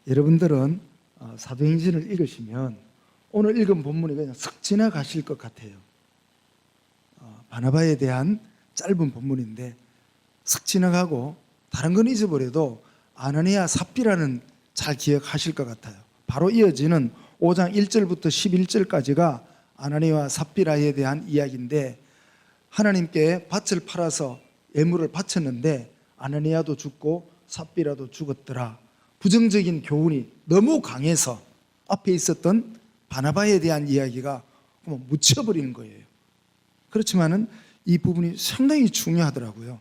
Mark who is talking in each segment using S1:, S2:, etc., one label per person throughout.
S1: 여러분들은 사도행전을 읽으시면 오늘 읽은 본문이 그냥 슥 지나가실 것 같아요. 바나바에 대한 짧은 본문인데 슥 지나가고 다른 건 잊어버려도 아나니아 삽비라는 잘 기억하실 것 같아요. 바로 이어지는 5장 1절부터 11절까지가 아나니아와 삽비라에 대한 이야기인데, 하나님께 밭을 팔아서 예물을 바쳤는데 아나니아도 죽고 삽비라도 죽었더라. 부정적인 교훈이 너무 강해서 앞에 있었던 바나바에 대한 이야기가 묻혀버리는 거예요. 그렇지만은 이 부분이 상당히 중요하더라고요.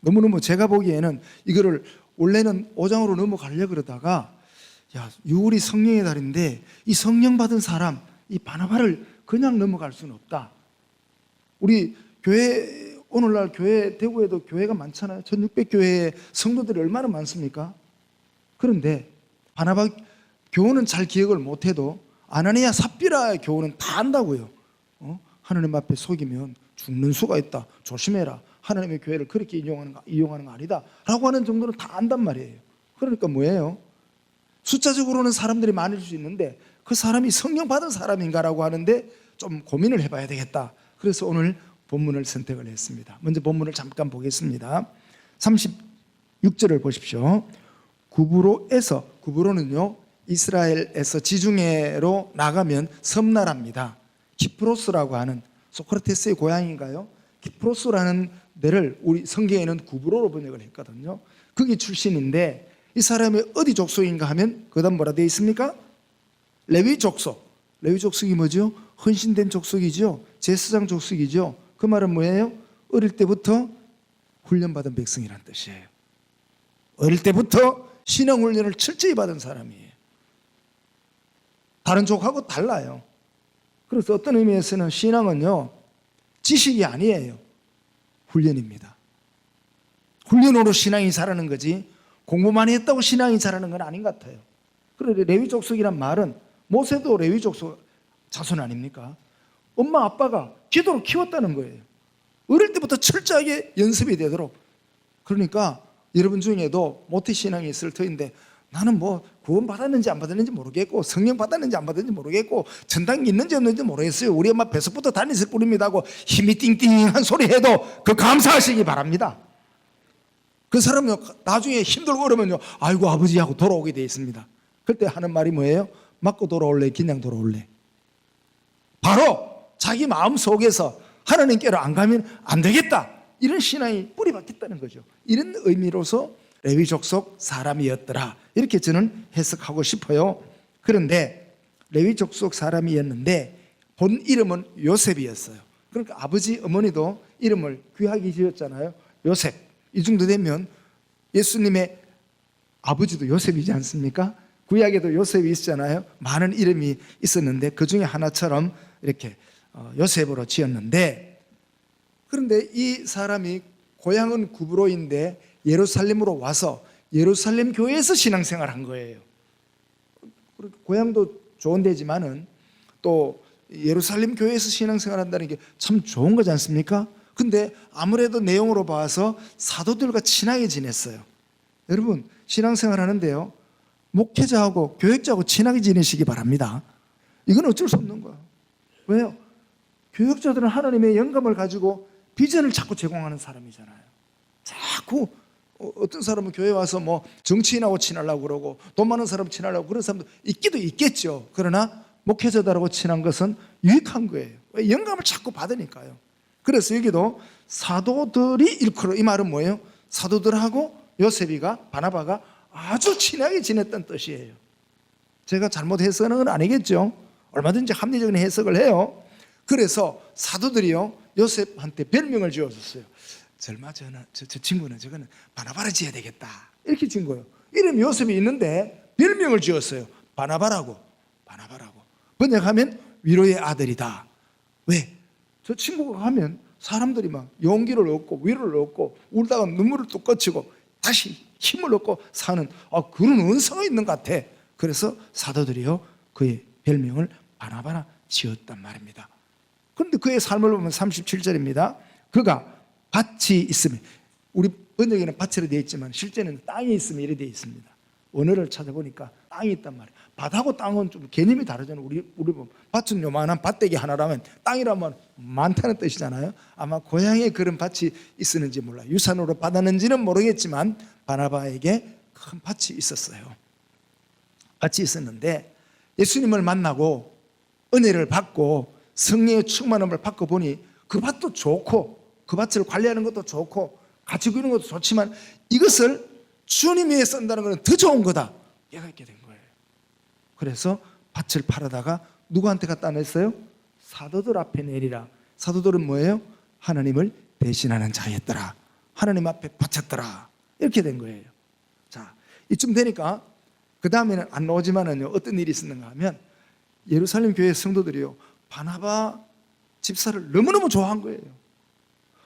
S1: 너무너무 제가 보기에는 이거를 원래는 5장으로 넘어가려고 그러다가, 야, 6월이 성령의 달인데 이 성령 받은 사람, 이 바나바를 그냥 넘어갈 수는 없다. 우리 교회, 오늘날 교회, 대구에도 교회가 많잖아요. 1600교회에 성도들이 얼마나 많습니까? 그런데 바나바 교훈은 잘 기억을 못해도 아나니아 삽비라의 교훈은 다 안다고요. 하나님 앞에 속이면 죽는 수가 있다, 조심해라, 하나님의 교회를 그렇게 이용하는 거 아니다 라고 하는 정도는 다 안단 말이에요. 그러니까 뭐예요? 숫자적으로는 사람들이 많을 수 있는데 그 사람이 성령 받은 사람인가라고 하는데 좀 고민을 해봐야 되겠다. 그래서 오늘 본문을 선택을 했습니다. 먼저 본문을 잠깐 보겠습니다. 36절을 보십시오. 구브로에서, 구브로는요 이스라엘에서 지중해로 나가면 섬나라입니다. 키프로스라고 하는, 소크라테스의 고향인가요? 키프로스라는 데를 우리 성경에는 구브로로 번역을 했거든요. 거기 출신인데 이 사람이 어디 족속인가 하면 그 다음 뭐라 되어 있습니까? 레위 족속. 레위 족속이 뭐죠? 헌신된 족속이죠. 제사장 족속이죠. 그 말은 뭐예요? 어릴 때부터 훈련받은 백성이란 뜻이에요. 어릴 때부터 신앙훈련을 철저히 받은 사람이에요. 다른 족하고 달라요. 그래서 어떤 의미에서는 신앙은요 지식이 아니에요. 훈련입니다. 훈련으로 신앙이 자라는 거지 공부 많이 했다고 신앙이 자라는 건 아닌 것 같아요. 그런데 레위 족속이란 말은, 모세도 레위 족속 자손 아닙니까? 엄마 아빠가 기도로 키웠다는 거예요. 어릴 때부터 철저하게 연습이 되도록. 그러니까 여러분 중에도 모태신앙이 있을 터인데 나는 뭐 구원 받았는지 안 받았는지 모르겠고 성령 받았는지 안 받았는지 모르겠고 전당이 있는지 없는지 모르겠어요. 우리 엄마 뱃속부터 다녔을 뿐입니다 하고 힘이 띵띵한 소리 해도 그 감사하시기 바랍니다. 그 사람은 나중에 힘들고 그러면요 아이고 아버지 하고 돌아오게 돼 있습니다. 그때 하는 말이 뭐예요? 맞고 돌아올래 그냥 돌아올래? 바로 자기 마음 속에서 하나님께로 안 가면 안 되겠다, 이런 신앙이 뿌리 박혔다는 거죠. 이런 의미로서 레위 족속 사람이었더라, 이렇게 저는 해석하고 싶어요. 그런데 레위 족속 사람이었는데 본 이름은 요셉이었어요. 그러니까 아버지 어머니도 이름을 귀하게 지었잖아요. 요셉. 이 정도 되면 예수님의 아버지도 요셉이지 않습니까? 구약에도 요셉이 있잖아요. 많은 이름이 있었는데 그 중에 하나처럼 이렇게 요셉으로 지었는데, 그런데 이 사람이 고향은 구브로인데 예루살렘으로 와서 예루살렘 교회에서 신앙생활을 한 거예요. 고향도 좋은 데지만은 또 예루살렘 교회에서 신앙생활 한다는 게 참 좋은 거지 않습니까? 근데 아무래도 내용으로 봐서 사도들과 친하게 지냈어요. 여러분 신앙생활 하는데요 목회자하고 교역자하고 친하게 지내시기 바랍니다. 이건 어쩔 수 없는 거예요. 왜요? 교역자들은 하나님의 영감을 가지고 비전을 자꾸 제공하는 사람이잖아요. 자꾸 어떤 사람은 교회 와서 뭐 정치인하고 친하려고 그러고 돈 많은 사람 친하려고 그런 사람도 있기도 있겠죠. 그러나 목회자들하고 친한 것은 유익한 거예요. 왜? 영감을 자꾸 받으니까요. 그래서 여기도 사도들이 일컬어, 이 말은 뭐예요? 사도들하고 요셉이가, 바나바가 아주 친하게 지냈던 뜻이에요. 제가 잘못 해석하는 건 아니겠죠? 얼마든지 합리적인 해석을 해요. 그래서 사도들이요 요셉한테 별명을 지어줬어요. 저 친구는 저거는 바나바라 지어야 되겠다, 이렇게 지은 거예요. 이름이 요셉이 있는데 별명을 지었어요. 바나바라고. 번역하면 위로의 아들이다. 왜? 저 친구가 가면 사람들이 막 용기를 얻고 위로를 얻고 울다가 눈물을 뚝 거치고 다시 힘을 얻고 사는 그런 은사가 있는 것 같아. 그래서 사도들이요 그의 별명을 바나바라 지었단 말입니다. 그런데 그의 삶을 보면 37절입니다. 그가 밭이 있으면, 우리 번역에는 밭으로 되어 있지만 실제는 땅이 있으면 이렇게 되어 있습니다. 원어를 찾아보니까 땅이 있단 말이에요. 밭하고 땅은 좀 개념이 다르잖아요. 우리 밭은 요만한 밭대기 하나라면 땅이라면 많다는 뜻이잖아요. 아마 고향에 그런 밭이 있었는지 몰라요. 유산으로 받았는지는 모르겠지만 바나바에게 큰 밭이 있었어요. 밭이 있었는데 예수님을 만나고 은혜를 받고 성령의 충만함을 받고 보니 그 밭도 좋고 그 밭을 관리하는 것도 좋고 가지고 있는 것도 좋지만 이것을 주님 위해 쓴다는 것은 더 좋은 거다 깨닫게 된 거예요. 그래서 밭을 팔아다가 누구한테 갖다 냈어요? 사도들 앞에 내리라. 사도들은 뭐예요? 하나님을 대신하는 자였더라. 하나님 앞에 바쳤더라. 이렇게 된 거예요. 자, 이쯤 되니까 그 다음에는 안 나오지만은요, 어떤 일이 있었는가 하면 예루살렘 교회 성도들이요, 바나바 집사를 너무너무 좋아한 거예요.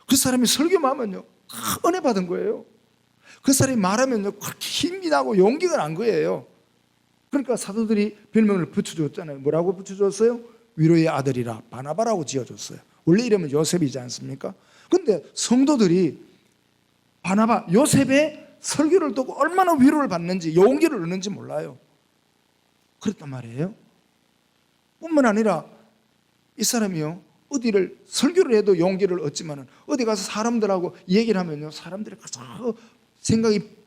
S1: 그 사람이 설교만 하면요, 은혜 받은 거예요. 그 사람이 말하면요, 그렇게 힘이 나고 용기가 난 거예요. 그러니까 사도들이 별명을 붙여줬잖아요. 뭐라고 붙여줬어요? 위로의 아들이라 바나바라고 지어줬어요. 원래 이름은 요셉이지 않습니까? 근데 성도들이 바나바, 요셉의 설교를 듣고 얼마나 위로를 받는지, 용기를 얻는지 몰라요. 그랬단 말이에요. 뿐만 아니라 이 사람이요, 어디를 설교를 해도 용기를 얻지만은 어디 가서 사람들하고 얘기를 하면요, 사람들이 생각이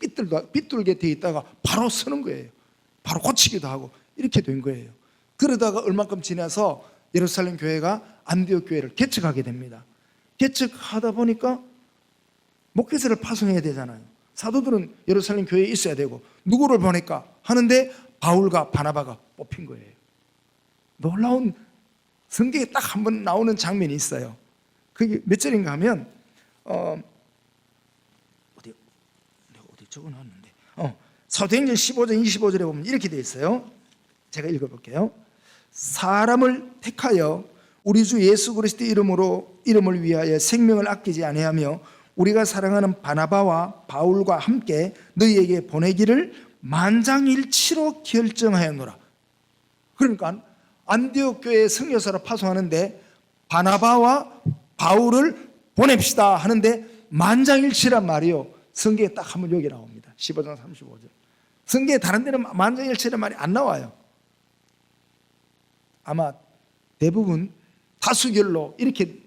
S1: 삐뚤게 돼 있다가 바로 서는 거예요. 바로 고치기도 하고 이렇게 된 거예요. 그러다가 얼마큼 지나서 예루살렘 교회가 안디옥 교회를 개척하게 됩니다. 개척하다 보니까 목회자를 파송해야 되잖아요. 사도들은 예루살렘 교회에 있어야 되고 누구를 보낼까 하는데 바울과 바나바가 뽑힌 거예요. 놀라운, 성경에 딱 한 번 나오는 장면이 있어요. 그게 몇 절인가 하면 어디 적어놨는데 사도행전 15장 25절에 보면 이렇게 되어 있어요. 제가 읽어볼게요. 사람을 택하여 우리 주 예수 그리스도의 이름을 위하여 생명을 아끼지 아니하며 우리가 사랑하는 바나바와 바울과 함께 너희에게 보내기를 만장일치로 결정하였노라. 그러니까 안디옥 교회에 선교사를 파송하는데 바나바와 바울을 보냅시다 하는데 만장일치란 말이요, 성경에 딱 한 번 여기 나옵니다. 15장 35절. 성경에 다른 데는 만장일치란 말이 안 나와요. 아마 대부분 다수결로 이렇게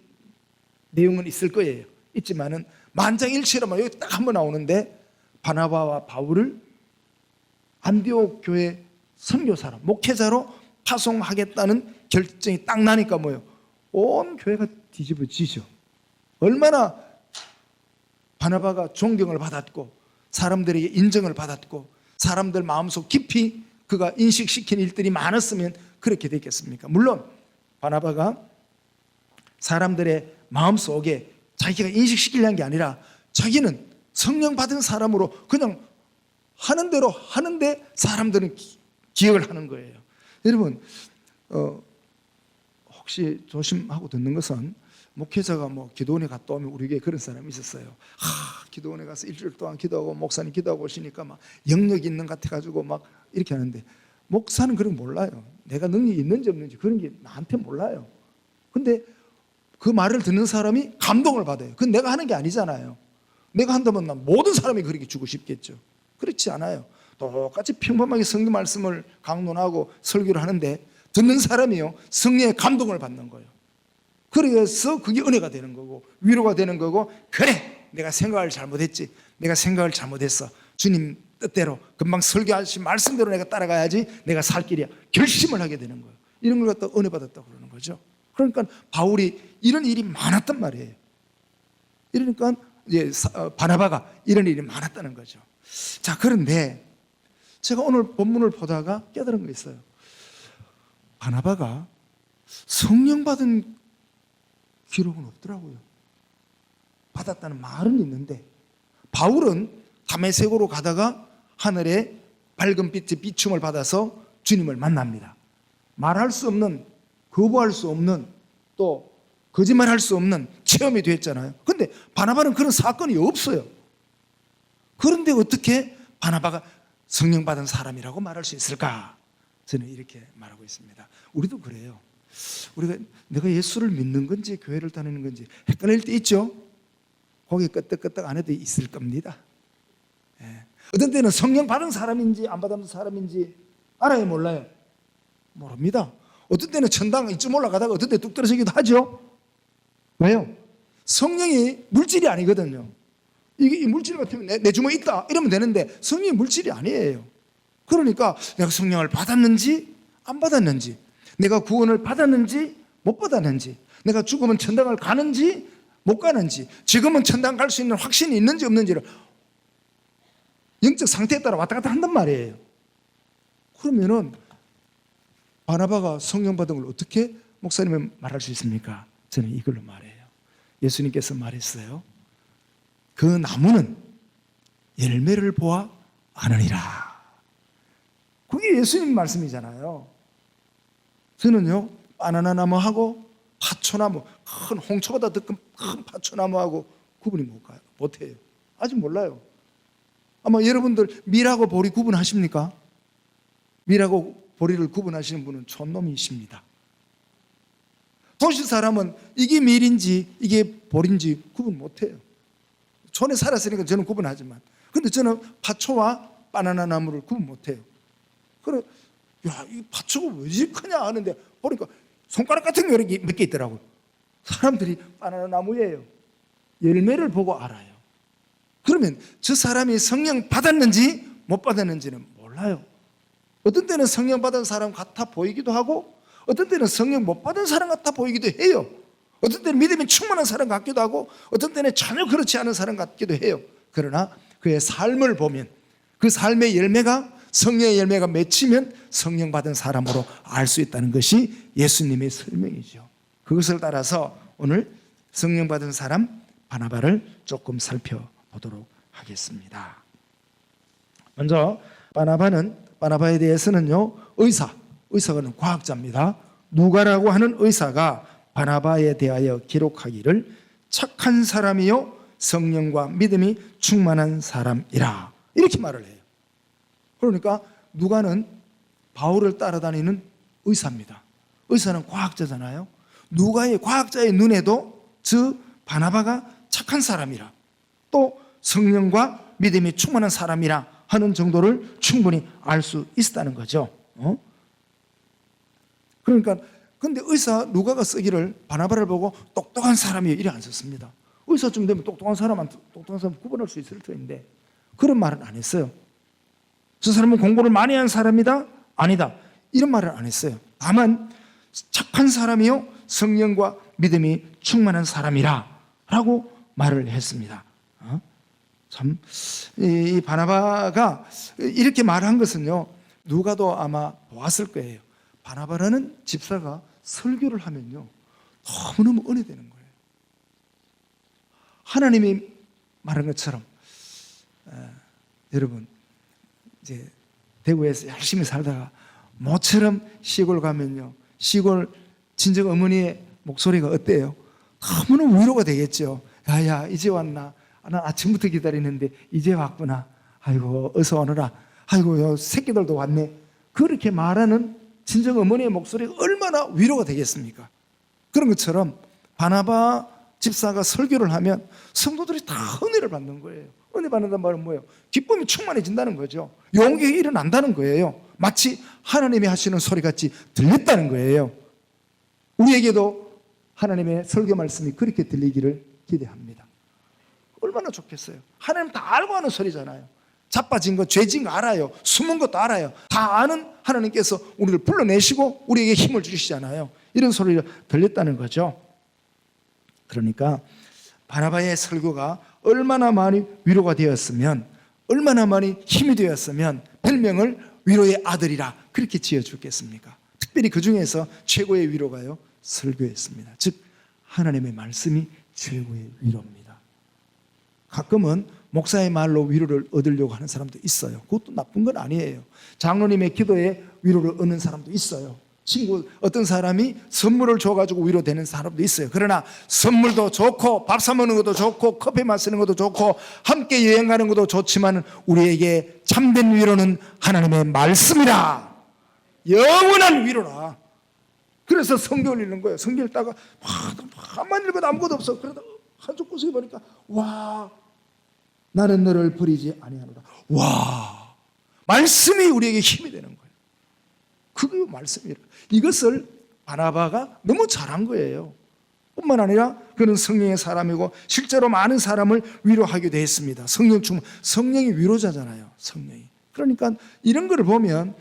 S1: 내용은 있을 거예요. 있지만은 만장일치란 말 여기 딱 한 번 나오는데 바나바와 바울을 안디옥 교회 선교사로, 목회자로 파송하겠다는 결정이 딱 나니까 뭐예요? 온 교회가 뒤집어지죠. 얼마나 바나바가 존경을 받았고 사람들에게 인정을 받았고 사람들 마음속 깊이 그가 인식시킨 일들이 많았으면 그렇게 됐겠습니까? 물론 바나바가 사람들의 마음속에 자기가 인식시키려는 게 아니라 자기는 성령 받은 사람으로 그냥 하는 대로 하는데 사람들은 기억을 하는 거예요. 여러분 혹시 조심하고 듣는 것은 목회자가 기도원에 갔다 오면 우리 교회에 그런 사람이 있었어요. 기도원에 가서 일주일 동안 기도하고 목사님 기도하고 오시니까 막 영역이 있는 것 같아가지고 막 이렇게 하는데 목사는 그런 거 몰라요. 내가 능력이 있는지 없는지 그런 게 나한테 몰라요. 근데 그 말을 듣는 사람이 감동을 받아요. 그건 내가 하는 게 아니잖아요. 내가 한다면 난 모든 사람이 그렇게 주고 싶겠죠. 그렇지 않아요. 똑같이 평범하게 성경 말씀을 강론하고 설교를 하는데 듣는 사람이요, 성령의 감동을 받는 거예요. 그래서 그게 은혜가 되는 거고 위로가 되는 거고, 그래 내가 생각을 잘못했지, 내가 생각을 잘못했어, 주님 뜻대로 금방 설교하신 말씀대로 내가 따라가야지, 내가 살 길이야, 결심을 하게 되는 거예요. 이런 걸 갖다 은혜 받았다고 그러는 거죠. 그러니까 바울이 이런 일이 많았단 말이에요. 이러니까 이제 바나바가 이런 일이 많았다는 거죠. 자, 그런데 제가 오늘 본문을 보다가 깨달은 거 있어요. 바나바가 성령 받은 기록은 없더라고요. 받았다는 말은 있는데 바울은 다메섹으로 가다가 하늘에 밝은 빛의 비춤을 받아서 주님을 만납니다. 말할 수 없는, 거부할 수 없는, 또 거짓말할 수 없는 체험이 됐잖아요. 그런데 바나바는 그런 사건이 없어요. 그런데 어떻게 바나바가 성령 받은 사람이라고 말할 수 있을까? 저는 이렇게 말하고 있습니다. 우리도 그래요. 우리가 내가 예수를 믿는 건지 교회를 다니는 건지 헷갈릴 때 있죠. 고개 끄덕끄덕 안 해도 있을 겁니다. 예. 어떤 때는 성령 받은 사람인지 안 받은 사람인지 알아요, 몰라요? 모릅니다. 어떤 때는 천당 이쯤 올라가다가 어떤 때 뚝 떨어지기도 하죠. 왜요? 성령이 물질이 아니거든요. 이게 물질 같으면 내 주머니에 있다 이러면 되는데 성령이 물질이 아니에요. 그러니까 내가 성령을 받았는지 안 받았는지, 내가 구원을 받았는지 못 받았는지, 내가 죽으면 천당을 가는지 못 가는지, 지금은 천당 갈 수 있는 확신이 있는지 없는지를 영적 상태에 따라 왔다 갔다 한단 말이에요. 그러면은 바나바가 성령 받은 걸 어떻게 목사님은 말할 수 있습니까? 저는 이걸로 말해요. 예수님께서 말했어요. 그 나무는 열매를 보아 아느니라. 그게 예수님 말씀이잖아요. 저는요, 바나나 나무하고 파초나무, 큰 홍초보다 더 큰 파초나무하고 구분이 못해요. 아직 몰라요. 아마 여러분들 밀하고 보리 구분하십니까? 밀하고 보리를 구분하시는 분은 촌놈이십니다. 도시 사람은 이게 밀인지 이게 보리인지 구분 못해요. 촌에 살았으니까 저는 구분하지만, 근데 저는 파초와 바나나 나무를 구분 못해요. 그래, 야, 이 파초가 왜 이렇게 크냐 하는데 보니까 손가락 같은 게 몇 개 있더라고요. 사람들이 바나나 나무예요. 열매를 보고 알아요. 그러면 저 사람이 성령 받았는지 못 받았는지는 몰라요. 어떤 때는 성령 받은 사람 같아 보이기도 하고, 어떤 때는 성령 못 받은 사람 같아 보이기도 해요. 어떤 때는 믿음이 충만한 사람 같기도 하고, 어떤 때는 전혀 그렇지 않은 사람 같기도 해요. 그러나 그의 삶을 보면, 그 삶의 열매가, 성령의 열매가 맺히면 성령 받은 사람으로 알 수 있다는 것이 예수님의 설명이죠. 그것을 따라서 오늘 성령 받은 사람 바나바를 조금 살펴보도록 하겠습니다. 먼저 바나바에 대해서는요, 의사가는 과학자입니다. 누가라고 하는 의사가 바나바에 대하여 기록하기를 착한 사람이요 성령과 믿음이 충만한 사람이라, 이렇게 말을 해요. 그러니까 누가는 바울을 따라다니는 의사입니다. 의사는 과학자잖아요. 누가의 과학자의 눈에도 저 바나바가 착한 사람이라, 또 성령과 믿음이 충만한 사람이라 하는 정도를 충분히 알 수 있었다는 거죠. 그러니까 근데 의사 누가가 쓰기를 바나바를 보고 똑똑한 사람이에요 이래 안 썼습니다. 의사쯤 되면 똑똑한 사람 구분할 수 있을 텐데 그런 말은 안 했어요. 저 사람은 공부를 많이 한 사람이다? 아니다. 이런 말을 안 했어요. 다만 착한 사람이요 성령과 믿음이 충만한 사람이라 라고 말을 했습니다. 참, 이 바나바가 이렇게 말한 것은요, 누가도 아마 보았을 거예요. 바나바라는 집사가 설교를 하면요, 너무너무 은혜되는 거예요. 하나님이 말한 것처럼, 여러분, 이제 대구에서 열심히 살다가 모처럼 시골 가면요, 시골 친정 어머니의 목소리가 어때요? 너무너무 위로가 되겠죠. 야야, 이제 왔나? 난 아침부터 기다리는데 이제 왔구나. 아이고, 어서 오너라. 아이고, 요 새끼들도 왔네. 그렇게 말하는 친정 어머니의 목소리가 얼마나 위로가 되겠습니까? 그런 것처럼 바나바 집사가 설교를 하면 성도들이 다 은혜를 받는 거예요. 은혜 받는다는 말은 뭐예요? 기쁨이 충만해진다는 거죠. 용기가 일어난다는 거예요. 마치 하나님이 하시는 소리같이 들렸다는 거예요. 우리에게도 하나님의 설교 말씀이 그렇게 들리기를 기대합니다. 얼마나 좋겠어요. 하나님 다 알고 하는 소리잖아요. 자빠진 거, 죄진 거 알아요. 숨은 것도 알아요. 다 아는 하나님께서 우리를 불러내시고 우리에게 힘을 주시잖아요. 이런 소리를 들렸다는 거죠. 그러니까 바나바의 설교가 얼마나 많이 위로가 되었으면, 얼마나 많이 힘이 되었으면 별명을 위로의 아들이라 그렇게 지어주겠습니까? 특별히 그 중에서 최고의 위로가요, 설교였습니다. 즉 하나님의 말씀이 최고의 위로입니다. 가끔은 목사의 말로 위로를 얻으려고 하는 사람도 있어요. 그것도 나쁜 건 아니에요. 장로님의 기도에 위로를 얻는 사람도 있어요. 어떤 사람이 선물을 줘가지고 위로되는 사람도 있어요. 그러나 선물도 좋고 밥 사 먹는 것도 좋고 커피 마시는 것도 좋고 함께 여행 가는 것도 좋지만 우리에게 참된 위로는 하나님의 말씀이라, 영원한 위로라. 그래서 성경을 읽는 거예요. 성경 읽다가 한만 읽어도 아무것도 없어. 그러다 한쪽 구석에 보니까 와, 나는 너를 버리지 아니하노라. 와, 말씀이 우리에게 힘이 되는 거예요. 그게 말씀이에요. 이것을 바나바가 너무 잘한 거예요. 뿐만 아니라 그는 성령의 사람이고 실제로 많은 사람을 위로하기도 했습니다. 성령이 위로자잖아요. 성령이. 그러니까 이런 걸 보면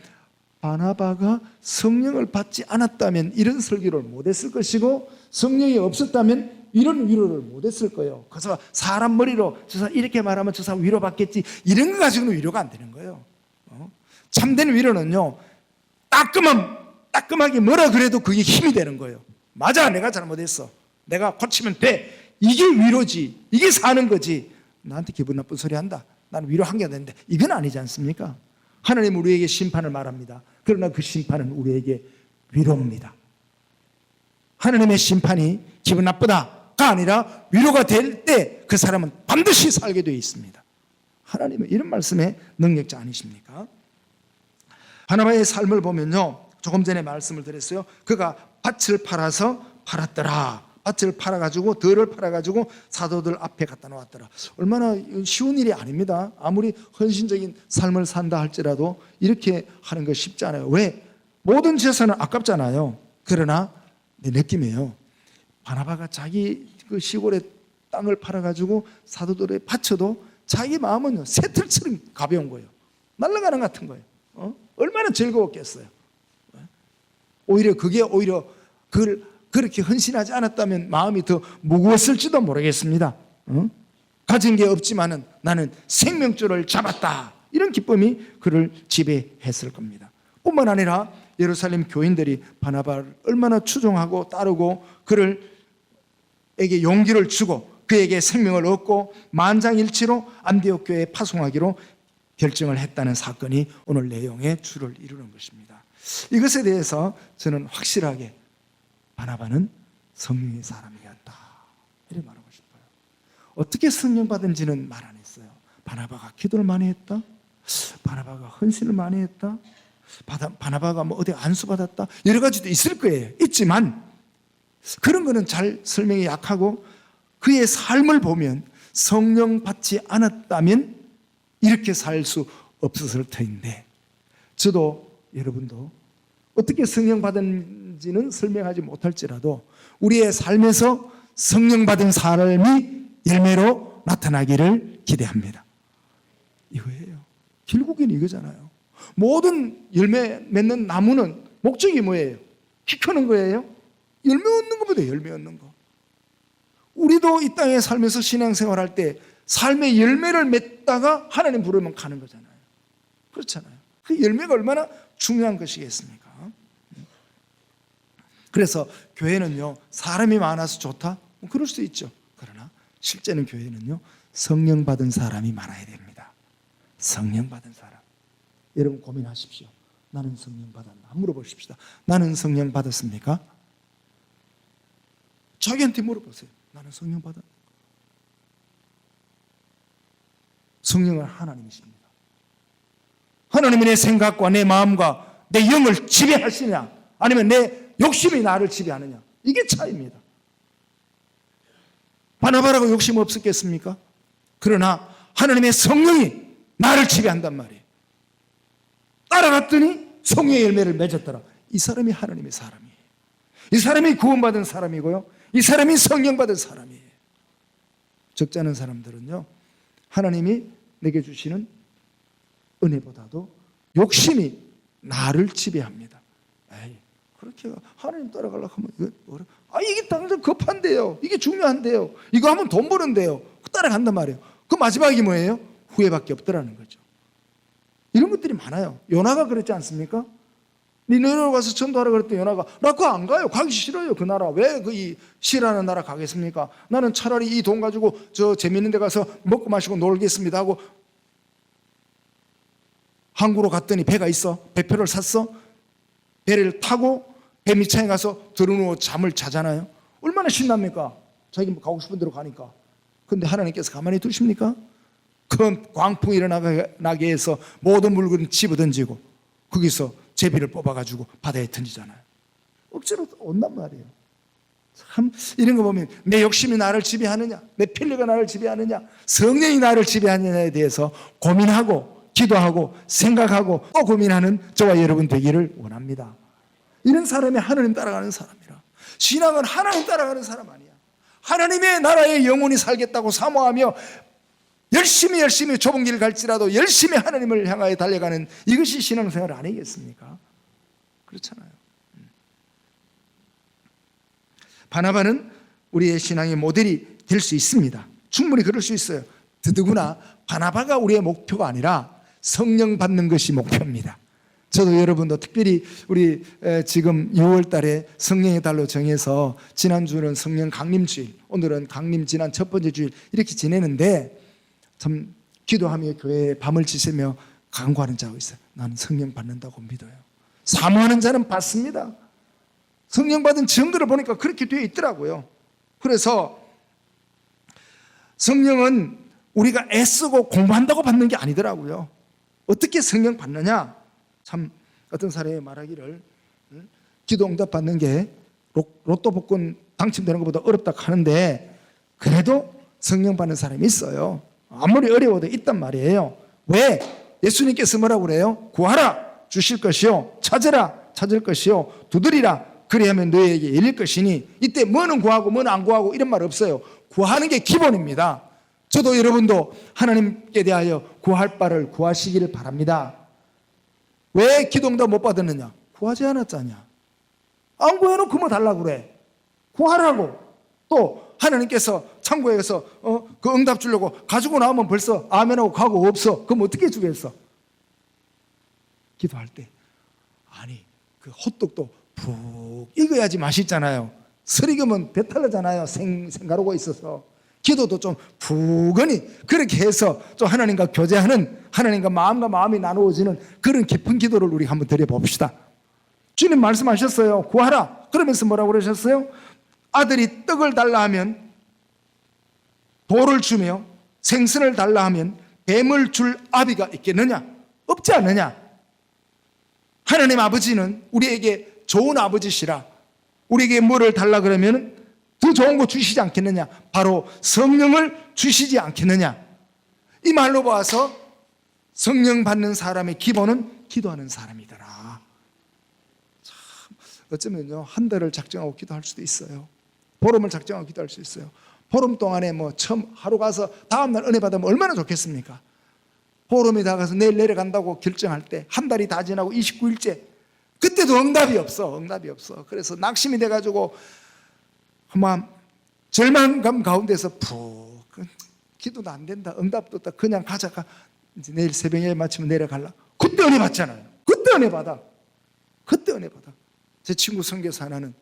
S1: 바나바가 성령을 받지 않았다면 이런 설교를 못했을 것이고, 성령이 없었다면 이런 위로를 못했을 거예요. 그래서 사람 머리로 저 사람 이렇게 말하면 저 사람 위로받겠지, 이런 거 가지고는 위로가 안 되는 거예요. 참된 위로는요, 따끔하게 뭐라 그래도 그게 힘이 되는 거예요. 맞아, 내가 잘못했어, 내가 고치면 돼, 이게 위로지, 이게 사는 거지. 나한테 기분 나쁜 소리 한다, 나는 위로한 게 되는데, 이건 아니지 않습니까? 하나님은 우리에게 심판을 말합니다. 그러나 그 심판은 우리에게 위로입니다. 하나님의 심판이 기분 나쁘다가 아니라 위로가 될 때 그 사람은 반드시 살게 되어 있습니다. 하나님은 이런 말씀에 능력자 아니십니까? 바나바의 삶을 보면요, 조금 전에 말씀을 드렸어요. 그가 밭을 팔았더라. 밭을 팔아가지고, 들을 팔아가지고 사도들 앞에 갖다 놓았더라. 얼마나 쉬운 일이 아닙니다. 아무리 헌신적인 삶을 산다 할지라도 이렇게 하는 거 쉽지 않아요. 왜? 모든 재산은 아깝잖아요. 그러나 내 느낌이에요. 바나바가 자기 그 시골의 땅을 팔아가지고 사도들의 바쳐도 자기 마음은요, 새털처럼 가벼운 거예요. 날아가는 것 같은 거예요. 얼마나 즐거웠겠어요. 오히려 그걸 그렇게 헌신하지 않았다면 마음이 더 무거웠을지도 모르겠습니다. 가진 게 없지만은 나는 생명줄을 잡았다, 이런 기쁨이 그를 지배했을 겁니다. 뿐만 아니라 예루살렘 교인들이 바나바를 얼마나 추종하고 따르고 그에게 용기를 주고 그에게 생명을 얻고 만장일치로 안디옥 교회에 파송하기로 결정을 했다는 사건이 오늘 내용의 주를 이루는 것입니다. 이것에 대해서 저는 확실하게 바나바는 성령의 사람이었다, 이렇게 말하고 싶어요. 어떻게 성령 받은지는 말 안 했어요. 바나바가 기도를 많이 했다, 바나바가 헌신을 많이 했다, 바나바가 뭐 어디 안수 받았다, 여러 가지도 있을 거예요. 있지만 그런 거는 잘 설명이 약하고, 그의 삶을 보면 성령 받지 않았다면 이렇게 살 수 없었을 터인데, 저도 여러분도 어떻게 성령 받은지는 설명하지 못할지라도 우리의 삶에서 성령 받은 삶이 열매로 나타나기를 기대합니다. 이거예요. 결국엔 이거잖아요. 모든 열매 맺는 나무는 목적이 뭐예요? 키 크는 거예요? 열매 얻는 것보다 열매 얻는 거. 우리도 이 땅에 살면서 신앙생활할 때 삶의 열매를 맺다가 하나님 부르면 가는 거잖아요. 그렇잖아요. 그 열매가 얼마나 중요한 것이겠습니까? 그래서 교회는요, 사람이 많아서 좋다? 그럴 수 있죠. 그러나 실제는 교회는요, 성령 받은 사람이 많아야 됩니다. 성령 받은 사람. 여러분 고민하십시오. 나는 성령 받았나? 물어보십시다. 나는 성령 받았습니까? 자기한테 물어보세요. 나는 성령 받았나? 성령은 하나님이십니다. 하나님이 내 생각과 내 마음과 내 영을 지배하시냐, 아니면 내 욕심이 나를 지배하느냐, 이게 차이입니다. 바나바라고 욕심 없었겠습니까? 그러나 하나님의 성령이 나를 지배한단 말이에요. 따라갔더니 성령의 열매를 맺었더라. 이 사람이 하나님의 사람이에요. 이 사람이 구원받은 사람이고요, 이 사람이 성령 받은 사람이에요. 적지 않은 사람들은요, 하나님이 내게 주시는 은혜보다도 욕심이 나를 지배합니다. 에이, 그렇게 하나님 따라가려고 하면 이게 당장 급한데요, 이게 중요한데요, 이거 하면 돈 버는데요, 따라간단 말이에요. 그 마지막이 뭐예요? 후회밖에 없더라는 거죠. 이런 것들이 많아요. 요나가 그랬지 않습니까? 니네로 가서 전도하라 그랬더니 요나가 나 그거 안 가요. 가기 싫어요. 그 나라. 왜 그 싫어하는 나라 가겠습니까? 나는 차라리 이 돈 가지고 저 재밌는 데 가서 먹고 마시고 놀겠습니다 하고 항구로 갔더니 배가 있어. 배표를 샀어. 배를 타고 배 밑창에 가서 들어누워 잠을 자잖아요. 얼마나 신납니까? 자기 가고 싶은 대로 가니까. 근데 하나님께서 가만히 두십니까? 큰 광풍이 일어나게 해서 모든 물건을 집어던지고 거기서 제비를 뽑아가지고 바다에 던지잖아요. 억지로 온단 말이에요. 참 이런 거 보면 내 욕심이 나를 지배하느냐, 내 필리가 나를 지배하느냐, 성령이 나를 지배하느냐에 대해서 고민하고 기도하고 생각하고 또 고민하는 저와 여러분 되기를 원합니다. 이런 사람이 하나님 따라가는 사람이라. 신앙은 하나님 따라가는 사람 아니야. 하나님의 나라에 영원히 살겠다고 사모하며 열심히 좁은 길 갈지라도 열심히 하나님을 향하여 달려가는 이것이 신앙생활 아니겠습니까? 그렇잖아요. 바나바는 우리의 신앙의 모델이 될 수 있습니다. 충분히 그럴 수 있어요. 더더구나 바나바가 우리의 목표가 아니라 성령 받는 것이 목표입니다. 저도 여러분도 특별히 우리 지금 6월 달에 성령의 달로 정해서 지난주는 성령 강림주일, 오늘은 강림 지난 첫 번째 주일 이렇게 지내는데 참 기도하며 교회에 밤을 지새며 간구하는 자가 있어요. 나는 성령 받는다고 믿어요. 사모하는 자는 받습니다. 성령 받은 증거를 보니까 그렇게 되어 있더라고요. 그래서 성령은 우리가 애쓰고 공부한다고 받는 게 아니더라고요. 어떻게 성령 받느냐? 참 어떤 사람이 말하기를 기도 응답 받는 게 로또 복권 당첨되는 것보다 어렵다 하는데 그래도 성령 받는 사람이 있어요. 아무리 어려워도 있단 말이에요. 왜? 예수님께서 뭐라고 그래요? 구하라 주실 것이요, 찾으라 찾을 것이요, 두드리라 그리하면 너희에게 열릴 것이니. 이때 뭐는 구하고 뭐는 안 구하고 이런 말 없어요. 구하는 게 기본입니다. 저도 여러분도 하나님께 대하여 구할 바를 구하시기를 바랍니다. 왜 기도응답 못 받았느냐? 구하지 않았잖냐. 안 구해놓고 뭐 달라고 그래. 구하라고. 또 하나님께서 창고에서 그 응답 주려고 가지고 나오면 벌써 아멘하고 가고 없어. 그럼 어떻게 주겠어? 기도할 때 아니 그 호떡도 푹 익어야지 맛있잖아요. 설익으면 배탈 나잖아요. 생가루가 있어서. 기도도 좀 푸근히 그렇게 해서 좀 하나님과 교제하는, 하나님과 마음과 마음이 나누어지는 그런 깊은 기도를 우리 한번 드려봅시다. 주님 말씀하셨어요. 구하라. 그러면서 뭐라고 그러셨어요? 아들이 떡을 달라 하면 돌을 주며 생선을 달라 하면 뱀을 줄 아비가 있겠느냐? 없지 않느냐? 하나님 아버지는 우리에게 좋은 아버지시라. 우리에게 뭐를 달라 그러면 더 좋은 거 주시지 않겠느냐? 바로 성령을 주시지 않겠느냐? 이 말로 봐서 성령 받는 사람의 기본은 기도하는 사람이더라. 참 어쩌면요 한 달을 작정하고 기도할 수도 있어요. 보름을 작정하고 기도할 수 있어요. 보름 동안에 뭐 처음 하루 가서 다음날 은혜 받으면 얼마나 좋겠습니까? 보름이 다 가서 내일 내려간다고 결정할 때 한 달이 다 지나고 29일째 그때도 응답이 없어. 그래서 낙심이 돼가지고 막 절망감 가운데서 푹 기도도 안 된다, 응답도 없다, 그냥 가자가 이제 내일 새벽에 마치면 내려갈라. 그때 은혜 받잖아요. 그때 은혜 받아. 제 친구 선교사 하나는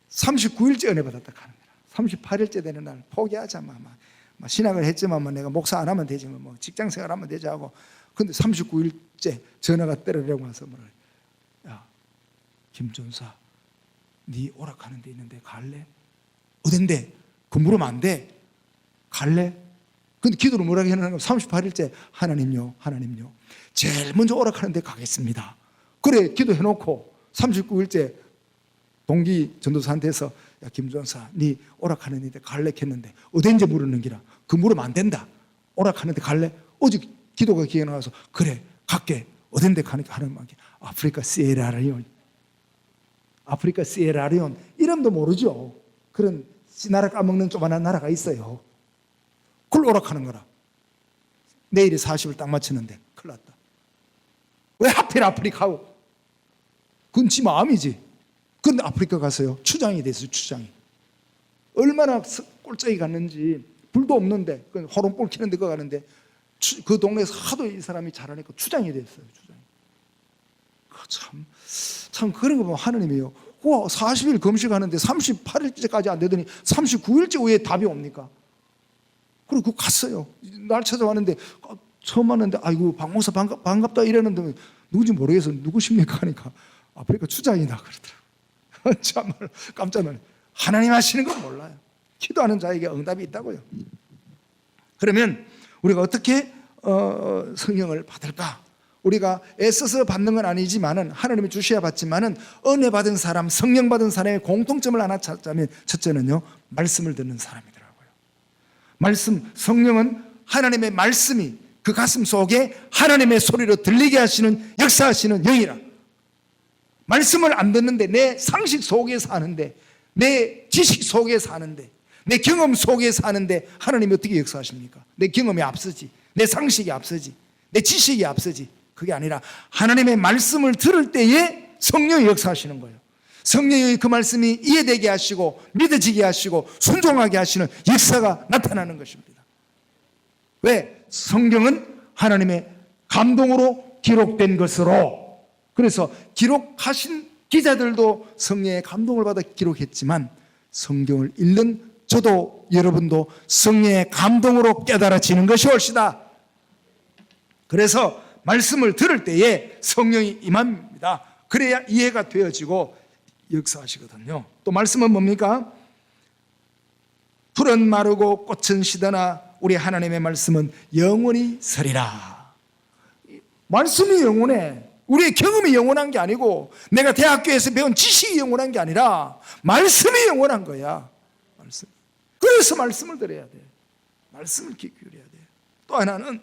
S1: 39일째 은혜 받았다 하는 거야. 38일째 되는 날 포기하자 막 신학을 했지만 내가 목사 안 하면 되지 뭐 직장 생활 하면 되지 하고. 근데 39일째 전화가 때려내고 와서 뭐래. 야 김전사 네 오락하는 데 있는데 갈래? 어딘데? 그 물으면 안 돼. 갈래? 근데 기도를 뭐라고 해놓는 거 38일째 하나님요 제일 먼저 오락하는 데 가겠습니다. 그래 기도해놓고 39일째 동기 전도사한테서 야 김전사 네 오락하는 데 갈래 했는데 어딘지 물으는 기라. 그 물으면 안 된다. 오락하는 데 갈래? 어제 기도가 기회 나와서 그래 갈게. 어딘데 가니까 하는 말이 아프리카 시에라리온 이름도 모르죠. 그런 나라 까먹는 조그만한 나라가 있어요. 그걸 오락하는 거라. 내일이 40을 딱 맞추는데 큰일 났다. 왜 하필 아프리카고? 그건 지 마음이지. 그런데 아프리카 가서요 추장이 됐어요. 추장이 얼마나 꼴짝이 갔는지. 불도 없는데 호롱불 켜는 데 가는데 그 동네에서 하도 이 사람이 잘하니까 추장이 됐어요. 참 그런 거 보면 하나님이요 40일 금식하는데 38일째까지 안 되더니 39일째 후에 답이 옵니까? 그리고 갔어요. 날 찾아왔는데 처음 왔는데 아이고 박목사 반갑다 이러는데 누군지 모르겠어. 누구십니까 하니까 아프리카 추장이다 그러더라고요. 정말 깜짝 놀라요. 하나님 하시는 건 몰라요. 기도하는 자에게 응답이 있다고요. 그러면 우리가 어떻게 성령을 받을까? 우리가 애써서 받는 건 아니지만은 하나님이 주셔야 받지만은 은혜 받은 사람, 성령 받은 사람의 공통점을 하나 찾자면 첫째는요, 말씀을 듣는 사람이더라고요. 말씀, 성령은 하나님의 말씀이 그 가슴 속에 하나님의 소리로 들리게 하시는, 역사하시는 영이라. 말씀을 안 듣는데, 내 상식 속에 사는데, 내 지식 속에 사는데, 내 경험 속에 사는데 하나님이 어떻게 역사하십니까? 내 경험이 앞서지, 내 상식이 앞서지, 내 지식이 앞서지. 그게 아니라 하나님의 말씀을 들을 때에 성령이 역사하시는 거예요. 성령이 그 말씀이 이해되게 하시고 믿어지게 하시고 순종하게 하시는 역사가 나타나는 것입니다. 왜? 성경은 하나님의 감동으로 기록된 것으로. 그래서 기록하신 기자들도 성령의 감동을 받아 기록했지만 성경을 읽는 저도 여러분도 성령의 감동으로 깨달아지는 것이 옳시다. 그래서 말씀을 들을 때에 성령이 임합니다. 그래야 이해가 되어지고 역사하시거든요. 또 말씀은 뭡니까? 풀은 마르고 꽃은 시드나 우리 하나님의 말씀은 영원히 서리라. 말씀이 영원해. 우리의 경험이 영원한 게 아니고 내가 대학교에서 배운 지식이 영원한 게 아니라 말씀이 영원한 거야. 말씀. 그래서 말씀을 들어야 돼. 말씀을 귀 기울여야 돼. 또 하나는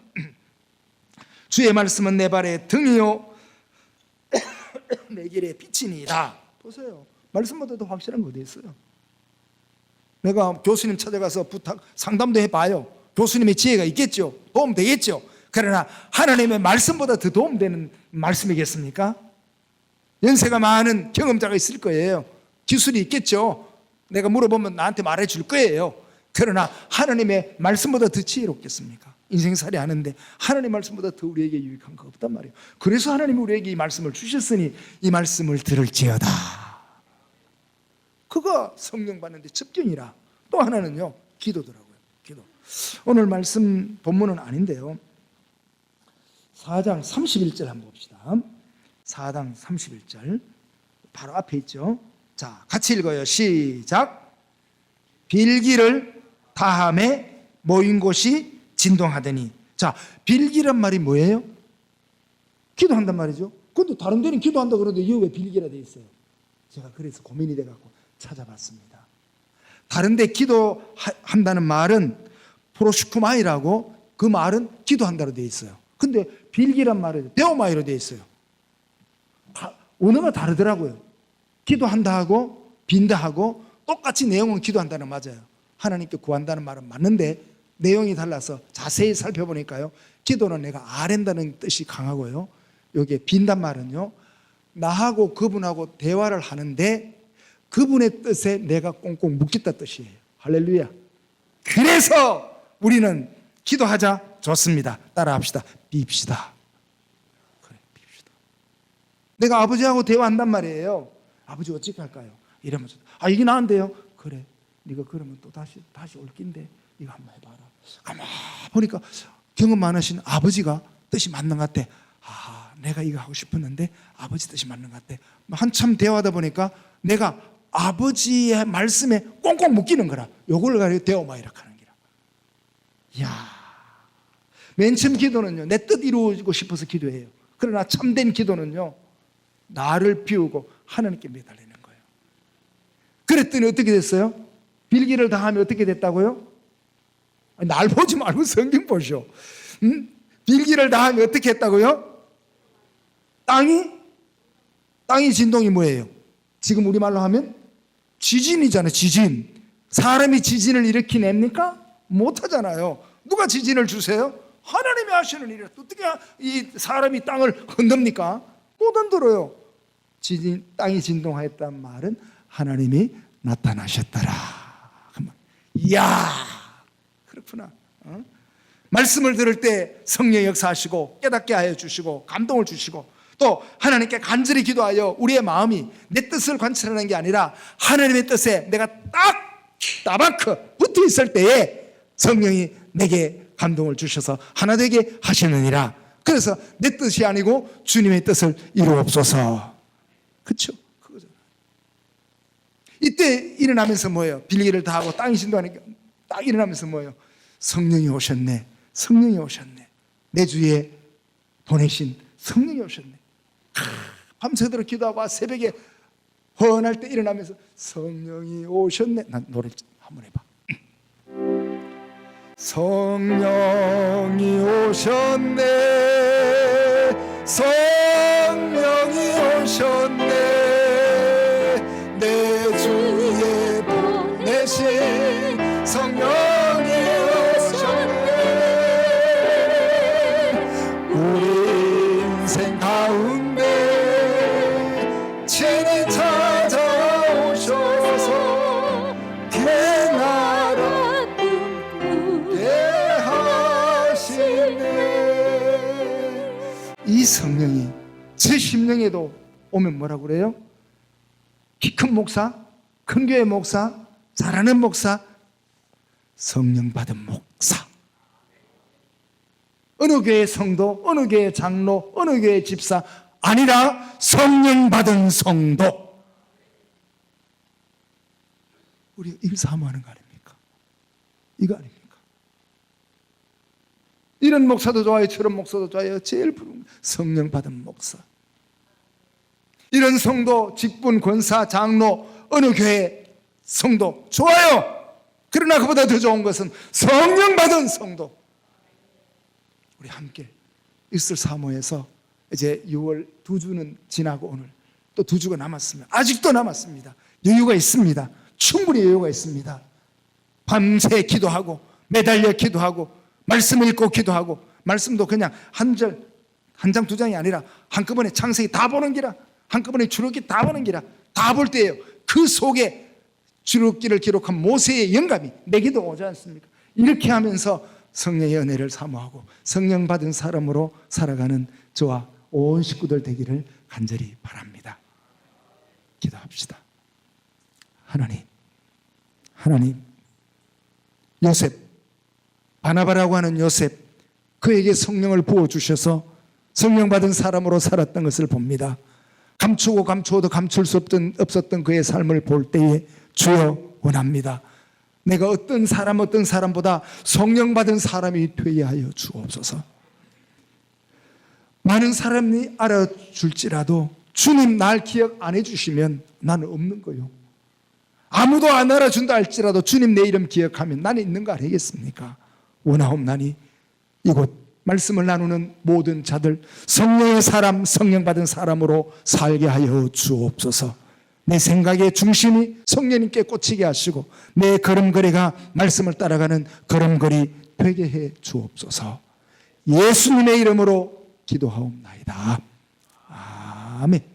S1: 주의 말씀은 내 발의 등이요 내 길의 빛이니이다. 보세요. 말씀보다 더 확실한 거 어디 있어요? 내가 교수님 찾아가서 부탁 상담도 해봐요. 교수님의 지혜가 있겠죠. 도움 되겠죠. 그러나 하나님의 말씀보다 더 도움되는 말씀이겠습니까? 연세가 많은 경험자가 있을 거예요. 기술이 있겠죠. 내가 물어보면 나한테 말해줄 거예요. 그러나 하나님의 말씀보다 더 지혜롭겠습니까? 인생살이 하는데 하나님의 말씀보다 더 우리에게 유익한 거 없단 말이에요. 그래서 하나님이 우리에게 이 말씀을 주셨으니 이 말씀을 들을지어다. 그거 성령 받는데 첩경이라. 또 하나는요, 기도더라고요. 기도. 오늘 말씀 본문은 아닌데요, 4장 31절 한번 봅시다. 4장 31절 바로 앞에 있죠. 자, 같이 읽어요. 시작. 빌기를 다함에 모인 곳이 진동하더니. 자, 빌기란 말이 뭐예요? 기도한단 말이죠. 근데 다른 데는 기도한다 그러는데 이거 왜 빌기라 돼 있어요? 제가 그래서 고민이 돼갖고 찾아봤습니다. 다른 데 기도한다는 말은 프로시쿠마이라고, 그 말은 기도한다로 돼 있어요. 근데 빌기란 말은 데오마이로 돼 있어요. 언어가 다르더라고요. 기도한다 하고 빈다 하고 똑같이 내용은 기도한다는 맞아요. 하나님께 구한다는 말은 맞는데 내용이 달라서 자세히 살펴보니까요, 기도는 내가 아랜다는 뜻이 강하고요, 여기에 빈단 말은요, 나하고 그분하고 대화를 하는데 그분의 뜻에 내가 꽁꽁 묶였다 뜻이에요. 할렐루야. 그래서 우리는 기도하자. 좋습니다. 따라합시다. 빕시다. 그래, 빕시다. 내가 아버지하고 대화한단 말이에요. 아버지 어떻게 할까요? 이러면서 이게 나은데요. 그래, 네가 그러면 또 다시 올 낀데 이거 한번 해봐라. 가만 보니까 경험 많으신 아버지가 뜻이 맞는 것 같아. 내가 이거 하고 싶었는데 아버지 뜻이 맞는 것 같아. 한참 대화하다 보니까 내가 아버지의 말씀에 꽁꽁 묶이는 거라. 요걸 가지고 데오마이라 하는 기라. 이야, 맨 처음 기도는요, 내 뜻 이루어지고 싶어서 기도해요. 그러나 참된 기도는요, 나를 비우고 하나님께 매달리는 거예요. 그랬더니 어떻게 됐어요? 빌기를 당하면 어떻게 됐다고요? 날 보지 말고 성경 보시오. 빌기를 당하면 어떻게 했다고요? 땅이 진동이 뭐예요? 지금 우리말로 하면 지진이잖아요. 지진. 사람이 지진을 일으키냅니까? 못하잖아요. 누가 지진을 주세요? 하나님이 하시는 일이라. 어떻게 이 사람이 땅을 흔듭니까? 못 흔들어요. 땅이 진동하였다는 말은 하나님이 나타나셨더라. 이야, 그렇구나. 말씀을 들을 때 성령 역사하시고 깨닫게 하여 주시고 감동을 주시고, 또 하나님께 간절히 기도하여 우리의 마음이 내 뜻을 관찰하는 게 아니라 하나님의 뜻에 내가 따바크 붙어 있을 때에 성령이 내게 감동을 주셔서 하나 되게 하시느니라. 그래서 내 뜻이 아니고 주님의 뜻을 이루옵소서. 그렇죠? 그거죠. 이때 일어나면서 뭐예요? 빌기를 다 하고 땅이 진동하니까 딱 일어나면서 뭐예요? 성령이 오셨네. 성령이 오셨네. 내 주위에 보내신 성령이 오셨네. 밤새도록 기도하고 새벽에 헌할 때 일어나면서 성령이 오셨네. 난 노래 한번 해봐. 성령이 오셨네. 성령이 오셨네. 내 주위에 보내신 성령이 오셨네. 우리 인생 가운데 친히 찾아오셔서 내 나라 꿈꾸게 하시네. 이 성령이 제 심령에도 오면 뭐라고 그래요? 키 큰 목사, 큰 교회 목사, 잘하는 목사, 성령 받은 목사, 어느 교회 성도, 어느 교회 장로, 어느 교회 집사 아니라 성령 받은 성도. 우리가 이걸 사모하는 거 아닙니까? 이거 아닙니까? 이런 목사도 좋아요, 저런 목사도 좋아요. 제일 부러운 성령 받은 목사. 이런 성도, 직분, 권사, 장로, 어느 교회 성도 좋아요. 그러나 그보다 더 좋은 것은 성령 받은 성도. 우리 함께 이것을 사모해서 이제 6월 2주는 지나고 오늘 또 2주가 남았습니다. 아직도 남았습니다. 여유가 있습니다. 충분히 여유가 있습니다. 밤새 기도하고 매달려 기도하고 말씀 읽고 기도하고, 말씀도 그냥 한 절, 한 장, 두 장이 아니라 한꺼번에 창세기 다 보는 기라, 한꺼번에 출애굽기 다 보는 기라, 다 볼 때예요. 그 속에 출애굽기를 기록한 모세의 영감이 내게도 오지 않습니까? 이렇게 하면서 성령의 은혜를 사모하고 성령 받은 사람으로 살아가는 저와 온 식구들 되기를 간절히 바랍니다. 기도합시다. 하나님, 요셉, 바나바라고 하는 요셉, 그에게 성령을 부어주셔서 성령 받은 사람으로 살았던 것을 봅니다. 감추고 감추어도 감출 수 없었던 그의 삶을 볼 때에 주여 원합니다. 내가 어떤 사람보다 성령 받은 사람이 되게 하여 주옵소서. 많은 사람이 알아줄지라도 주님 날 기억 안 해주시면 나는 없는 거요. 아무도 안 알아준다 할지라도 주님 내 이름 기억하면 나는 있는 거 아니겠습니까? 원하옵나니 이곳 말씀을 나누는 모든 자들 성령의 사람, 성령 받은 사람으로 살게 하여 주옵소서. 내 생각의 중심이 성령님께 꽂히게 하시고 내 걸음걸이가 말씀을 따라가는 걸음걸이 되게 해 주옵소서. 예수님의 이름으로 기도하옵나이다. 아멘.